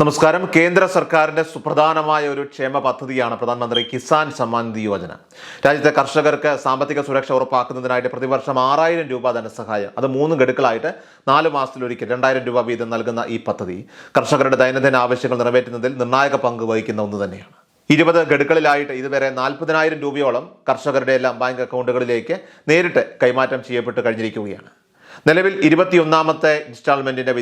നമസ്കാരം. കേന്ദ്ര സർക്കാരിന്റെ സുപ്രധാനമായ ഒരു ക്ഷേമ പദ്ധതിയാണ് പ്രധാനമന്ത്രി കിസാൻ സമ്മാൻ നിധി യോജന. രാജ്യത്തെ കർഷകർക്ക് സാമ്പത്തിക സുരക്ഷ ഉറപ്പാക്കുന്നതിനായിട്ട് പ്രതിവർഷം 6000 രൂപ ധനസഹായം, അത് 3 ഗഡുക്കളായിട്ട് 4 മാസത്തിലൊരിക്കൽ 2000 രൂപ വീതം നൽകുന്ന ഈ പദ്ധതി കർഷകരുടെ ദൈനംദിന ആവശ്യങ്ങൾ നിറവേറ്റുന്നതിൽ നിർണായക പങ്ക് വഹിക്കുന്ന ഒന്ന് തന്നെയാണ്. 20 ഗഡുക്കളിലായിട്ട് ഇതുവരെ 40,000 രൂപയോളം കർഷകരുടെ എല്ലാം ബാങ്ക് അക്കൗണ്ടുകളിലേക്ക് നേരിട്ട് കൈമാറ്റം ചെയ്യപ്പെട്ട് കഴിഞ്ഞിരിക്കുകയാണ്. നിലവിൽ 21ാമത്തെ ഇൻസ്റ്റാൾമെന്റിന്റെ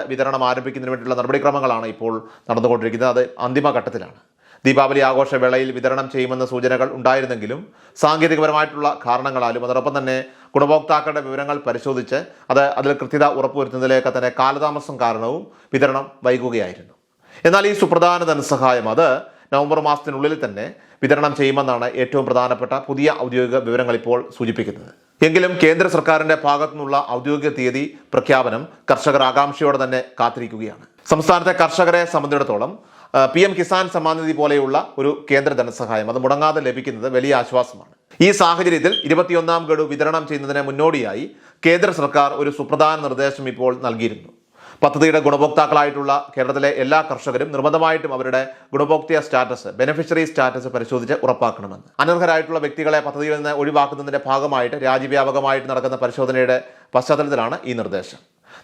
വിതരണം ആരംഭിക്കുന്നതിന് വേണ്ടിയുള്ള നടപടിക്രമങ്ങളാണ് ഇപ്പോൾ നടന്നുകൊണ്ടിരിക്കുന്നത്. അത് അന്തിമഘട്ടത്തിലാണ്. ദീപാവലി ആഘോഷവേളയിൽ വിതരണം ചെയ്യുമെന്ന സൂചനകൾ ഉണ്ടായിരുന്നെങ്കിലും സാങ്കേതികപരമായിട്ടുള്ള കാരണങ്ങളാലും അതോടൊപ്പം തന്നെ ഗുണഭോക്താക്കളുടെ വിവരങ്ങൾ പരിശോധിച്ച് അതിൽ കൃത്യത ഉറപ്പുവരുത്തുന്നതിലേക്ക് തന്നെ കാലതാമസം കാരണവും വിതരണം വൈകുകയായിരുന്നു. എന്നാൽ ഈ സുപ്രധാന ധനസഹായം അത് നവംബർ മാസത്തിനുള്ളിൽ തന്നെ വിതരണം ചെയ്യുമെന്നാണ് ഏറ്റവും പ്രധാനപ്പെട്ട പുതിയ ഔദ്യോഗിക വിവരങ്ങൾ ഇപ്പോൾ സൂചിപ്പിക്കുന്നത്. എങ്കിലും കേന്ദ്ര സർക്കാരിന്റെ ഭാഗത്തു നിന്നുള്ള ഔദ്യോഗിക തീയതി പ്രഖ്യാപനം കർഷകർ ആകാംക്ഷയോടെ തന്നെ കാത്തിരിക്കുകയാണ്. സംസ്ഥാനത്തെ കർഷകരെ സംബന്ധിച്ചിടത്തോളം PM കിസാൻ സമ്മാൻ നിധി പോലെയുള്ള ഒരു കേന്ദ്ര ധനസഹായം അത് മുടങ്ങാതെ ലഭിക്കുന്നത് വലിയ ആശ്വാസമാണ്. ഈ സാഹചര്യത്തിൽ 21ാം ഗഡു വിതരണം ചെയ്യുന്നതിന് മുന്നോടിയായി കേന്ദ്ര സർക്കാർ ഒരു സുപ്രധാന നിർദ്ദേശം ഇപ്പോൾ നൽകിയിരുന്നു. പദ്ധതിയുടെ ഗുണഭോക്താക്കളായിട്ടുള്ള കേരളത്തിലെ എല്ലാ കർഷകരും നിർബന്ധമായിട്ടും അവരുടെ ഗുണഭോക്തൃ സ്റ്റാറ്റസ്, ബെനിഫിഷ്യറി സ്റ്റാറ്റസ് പരിശോധിച്ച് ഉറപ്പാക്കണമെന്ന്. അനർഹരായിട്ടുള്ള വ്യക്തികളെ പദ്ധതിയിൽ നിന്ന് ഒഴിവാക്കുന്നതിന്റെ ഭാഗമായിട്ട് രാജ്യവ്യാപകമായിട്ട് നടക്കുന്ന പരിശോധനയുടെ പശ്ചാത്തലത്തിലാണ് ഈ നിർദ്ദേശം.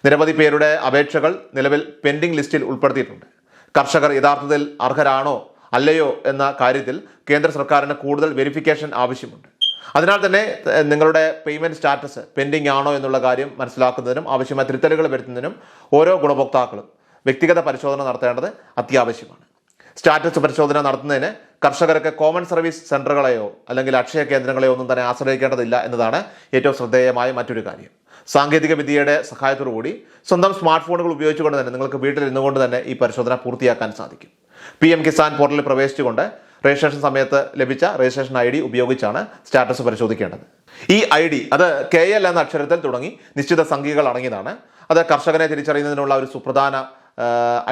നിരവധി പേരുടെ അപേക്ഷകൾ നിലവിൽ പെൻഡിംഗ് ലിസ്റ്റിൽ ഉൾപ്പെടുത്തിയിട്ടുണ്ട്. കർഷകർ യഥാർത്ഥത്തിൽ അർഹരാണോ അല്ലയോ എന്ന കാര്യത്തിൽ കേന്ദ്ര സർക്കാരിന് കൂടുതൽ വെരിഫിക്കേഷൻ ആവശ്യമുണ്ട്. അതിനാൽ തന്നെ നിങ്ങളുടെ പേയ്മെന്റ് സ്റ്റാറ്റസ് പെൻഡിംഗ് ആണോ എന്നുള്ള കാര്യം മനസ്സിലാക്കുന്നതിനും ആവശ്യമായ തിരുത്തലുകൾ വരുത്തുന്നതിനും ഓരോ ഗുണഭോക്താക്കളും വ്യക്തിഗത പരിശോധന നടത്തേണ്ടത് അത്യാവശ്യമാണ്. സ്റ്റാറ്റസ് പരിശോധന നടത്തുന്നതിന് കർഷകർക്ക് കോമൺ സർവീസ് സെന്ററുകളെയോ അല്ലെങ്കിൽ അക്ഷയ കേന്ദ്രങ്ങളെയോ ഒന്നും തന്നെ ആശ്രയിക്കേണ്ടതില്ല എന്നതാണ് ഏറ്റവും ശ്രദ്ധേയമായ മറ്റൊരു കാര്യം. സാങ്കേതിക വിദ്യയുടെ സഹായത്തോടുകൂടി സ്വന്തം സ്മാർട്ട് ഫോണുകൾ ഉപയോഗിച്ചുകൊണ്ട് തന്നെ നിങ്ങൾക്ക് വീട്ടിലിരുന്നുകൊണ്ട് തന്നെ ഈ പരിശോധന പൂർത്തിയാക്കാൻ സാധിക്കും. PM കിസാൻ പോർട്ടലിൽ പ്രവേശിച്ചുകൊണ്ട് രജിസ്ട്രേഷൻ സമയത്ത് ലഭിച്ച രജിസ്ട്രേഷൻ ID ഉപയോഗിച്ചാണ് സ്റ്റാറ്റസ് പരിശോധിക്കേണ്ടത്. ഈ ID അത് KL എന്ന അക്ഷരത്തിൽ തുടങ്ങി നിശ്ചിത സംഖ്യകൾ അടങ്ങിയതാണ്. അത് കർഷകനെ തിരിച്ചറിയുന്നതിനുള്ള ഒരു സുപ്രധാന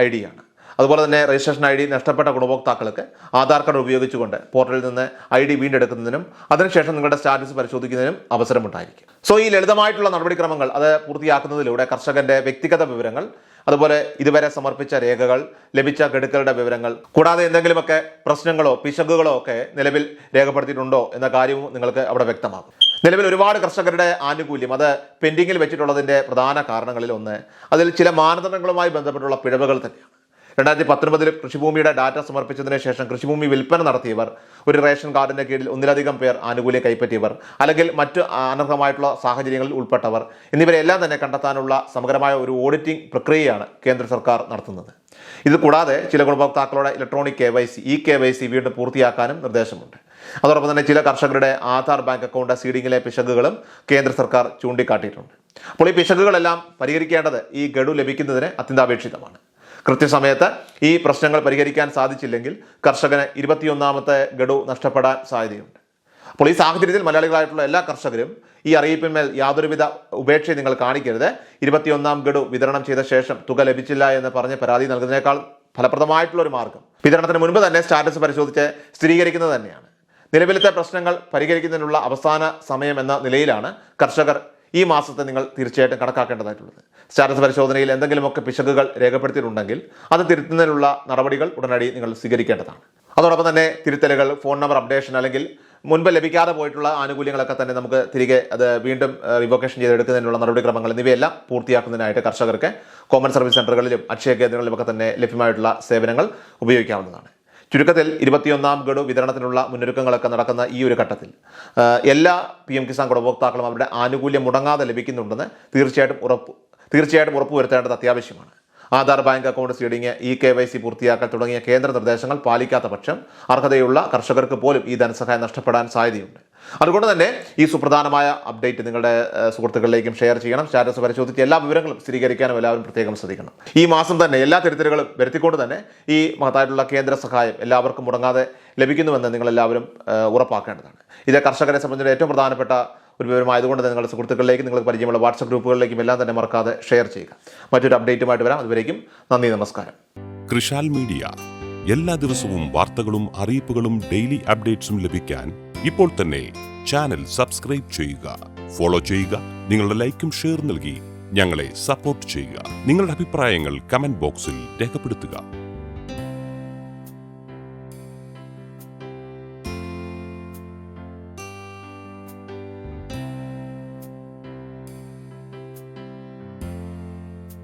ID ആണ്. അതുപോലെ തന്നെ രജിസ്ട്രേഷൻ ID നഷ്ടപ്പെട്ട ഗുണഭോക്താക്കൾക്ക് ആധാർ കാർഡ് ഉപയോഗിച്ചുകൊണ്ട് പോർട്ടലിൽ നിന്ന് ID വീണ്ടെടുക്കുന്നതിനും അതിനുശേഷം നിങ്ങളുടെ സ്റ്റാറ്റസ് പരിശോധിക്കുന്നതിനും അവസരമുണ്ടായിരിക്കും. ഈ ലളിതമായിട്ടുള്ള നടപടിക്രമങ്ങൾ അത് പൂർത്തിയാക്കുന്നതിലൂടെ കർഷകന്റെ വ്യക്തിഗത വിവരങ്ങൾ, അതുപോലെ ഇതുവരെ സമർപ്പിച്ച രേഖകൾ, ലഭിച്ച ഗഡുക്കളുടെ വിവരങ്ങൾ, കൂടാതെ എന്തെങ്കിലുമൊക്കെ പ്രശ്നങ്ങളോ പിശകുകളോ ഒക്കെ നിലവിൽ രേഖപ്പെടുത്തിയിട്ടുണ്ടോ എന്ന കാര്യവും നിങ്ങൾക്ക് അവിടെ വ്യക്തമാകും. നിലവിൽ ഒരുപാട് കർഷകരുടെ ആനുകൂല്യം അത് പെൻഡിങ്ങിൽ വെച്ചിട്ടുള്ളതിൻ്റെ പ്രധാന കാരണങ്ങളിൽ ഒന്ന് അതിൽ ചില മാനദണ്ഡങ്ങളുമായി ബന്ധപ്പെട്ടുള്ള പിഴവുകൾ തന്നെയാണ്. 2019 കൃഷിഭൂമിയുടെ ഡാറ്റ സമർപ്പിച്ചതിന് ശേഷം കൃഷിഭൂമി വിൽപ്പന നടത്തിയവർ, ഒരു റേഷൻ കാർഡിന്റെ കീഴിൽ ഒന്നിലധികം പേർ ആനുകൂല്യം കൈപ്പറ്റിയവർ, അല്ലെങ്കിൽ മറ്റ് അനർഹമായിട്ടുള്ള സാഹചര്യങ്ങളിൽ ഉൾപ്പെട്ടവർ എന്നിവരെല്ലാം തന്നെ കണ്ടെത്താനുള്ള സമഗ്രമായ ഒരു ഓഡിറ്റിംഗ് പ്രക്രിയയാണ് കേന്ദ്ര സർക്കാർ നടത്തുന്നത്. ഇത് കൂടാതെ ചില ഗുണഭോക്താക്കളുടെ ഇലക്ട്രോണിക് KYC വീണ്ടും പൂർത്തിയാക്കാനും നിർദ്ദേശമുണ്ട്. അതോടൊപ്പം തന്നെ ചില കർഷകരുടെ ആധാർ ബാങ്ക് അക്കൗണ്ട് സീഡിങ്ങിലെ പിശകുകളും കേന്ദ്ര സർക്കാർ ചൂണ്ടിക്കാട്ടിയിട്ടുണ്ട്. അപ്പോൾ ഈ പിശകുകളെല്ലാം പരിഹരിക്കേണ്ടത് ഈ ഗഡു ലഭിക്കുന്നതിന് അത്യന്താപേക്ഷിതമാണ്. കൃത്യസമയത്ത് ഈ പ്രശ്നങ്ങൾ പരിഹരിക്കാൻ സാധിച്ചില്ലെങ്കിൽ കർഷകന് 21ാമത്തെ ഗഡു നഷ്ടപ്പെടാൻ സാധ്യതയുണ്ട്. അപ്പോൾ ഈ സാഹചര്യത്തിൽ മലയാളികളായിട്ടുള്ള എല്ലാ കർഷകരും ഈ അറിയിപ്പിന്മേൽ യാതൊരുവിധ ഉപേക്ഷയും നിങ്ങൾ കാണിക്കരുത്. 21ാം ഗഡു വിതരണം ചെയ്ത ശേഷം തുക ലഭിച്ചില്ല എന്ന് പറഞ്ഞ് പരാതി നൽകുന്നതിനേക്കാൾ ഫലപ്രദമായിട്ടുള്ള ഒരു മാർഗം വിതരണത്തിന് മുൻപ് തന്നെ സ്റ്റാറ്റസ് പരിശോധിച്ച് സ്ഥിരീകരിക്കുന്നത് തന്നെയാണ്. നിലവിലത്തെ പ്രശ്നങ്ങൾ പരിഹരിക്കുന്നതിനുള്ള അവസാന സമയം എന്ന നിലയിലാണ് കർഷകർ ഈ മാസത്തെ നിങ്ങൾ തീർച്ചയായിട്ടും കണക്കാക്കേണ്ടതായിട്ടുള്ളത്. സ്റ്റാറ്റസ് പരിശോധനയിൽ എന്തെങ്കിലുമൊക്കെ പിശകുകൾ രേഖപ്പെടുത്തിയിട്ടുണ്ടെങ്കിൽ അത് തിരുത്തുന്നതിനുള്ള നടപടികൾ ഉടനടി നിങ്ങൾ സ്വീകരിക്കേണ്ടതാണ്. അതോടൊപ്പം തന്നെ തിരുത്തലുകൾ, ഫോൺ നമ്പർ അപ്ഡേഷൻ അല്ലെങ്കിൽ മുൻപ് ലഭിക്കാതെ പോയിട്ടുള്ള ആനുകൂല്യങ്ങളൊക്കെ തന്നെ നമുക്ക് തിരികെ അത് വീണ്ടും റിവോക്കേഷൻ ചെയ്തെടുക്കുന്നതിനുള്ള നടപടിക്രമങ്ങൾ എന്നിവയെല്ലാം പൂർത്തിയാക്കുന്നതിനായിട്ട് കർഷകർക്ക് കോമൺ സർവീസ് സെന്ററുകളിലും അക്ഷയ കേന്ദ്രങ്ങളിലുമൊക്കെ തന്നെ ലഭ്യമായിട്ടുള്ള സേവനങ്ങൾ ഉപയോഗിക്കാവുന്നതാണ്. ചുരുക്കത്തിൽ 21ാം ഗഡു വിതരണത്തിനുള്ള മുന്നൊരുക്കങ്ങളൊക്കെ നടക്കുന്ന ഈ ഒരു ഘട്ടത്തിൽ എല്ലാ PM കിസാൻ ഗുണഭോക്താക്കളും അവരുടെ ആനുകൂല്യം മുടങ്ങാതെ ലഭിക്കുന്നുണ്ടെന്ന് തീർച്ചയായിട്ടും ഉറപ്പുവരുത്തേണ്ടത് അത്യാവശ്യമാണ്. Aadhaar bank account seeding, KYC പൂർത്തിയാക്കൽ തുടങ്ങിയ കേന്ദ്ര നിർദ്ദേശങ്ങൾ പാലിക്കാത്ത പക്ഷം അർഹതയുള്ള കർഷകർക്ക് പോലും ഈ ധനസഹായം നഷ്ടപ്പെടാൻ സാധ്യതയുണ്ട്. അതുകൊണ്ട് തന്നെ ഈ സുപ്രധാനമായ അപ്ഡേറ്റ് നിങ്ങളുടെ സുഹൃത്തുക്കളിലേക്കും ഷെയർ ചെയ്യണം. സ്റ്റാറ്റസ് പരിശോധിച്ച് എല്ലാ വിവരങ്ങളും സ്ഥിരീകരിക്കാനും എല്ലാവരും പ്രത്യേകം ശ്രദ്ധിക്കണം. ഈ മാസം തന്നെ എല്ലാ തിരുത്തലുകളും വരുത്തിക്കൊണ്ട് തന്നെ ഈ മഹത്തായിട്ടുള്ള കേന്ദ്ര സഹായം എല്ലാവർക്കും മുടങ്ങാതെ ലഭിക്കുന്നുവെന്ന് നിങ്ങളെല്ലാവരും ഉറപ്പാക്കേണ്ടതാണ്. ഇത് കർഷകരെ സംബന്ധിച്ച ഏറ്റവും പ്രധാനപ്പെട്ട ഒരു വിവരമായതുകൊണ്ട് തന്നെ നിങ്ങളുടെ സുഹൃത്തുക്കളിലേക്കും നിങ്ങൾക്ക് പരിചയമുള്ള വാട്സപ്പ് ഗ്രൂപ്പുകളിലേക്കും എല്ലാം തന്നെ മറക്കാതെ ഷെയർ ചെയ്യുക. മറ്റൊരു അപ്ഡേറ്റുമായിട്ട് വരാം. അതുവരേക്കും നന്ദി, നമസ്കാരം. കൃഷാൽ മീഡിയ എല്ലാ ദിവസവും വാർത്തകളും അറിയിപ്പുകളും ഡെയിലി അപ്ഡേറ്റ്സും ലഭിക്കാൻ ഇപ്പോൾ തന്നെ ചാനൽ സബ്സ്ക്രൈബ് ചെയ്യുക, ഫോളോ ചെയ്യുക. നിങ്ങളുടെ ലൈക്കും ഷെയർ നൽകി ഞങ്ങളെ സപ്പോർട്ട് ചെയ്യുക. നിങ്ങളുടെ അഭിപ്രായങ്ങൾ കമന്റ് ബോക്സിൽ രേഖപ്പെടുത്തുക.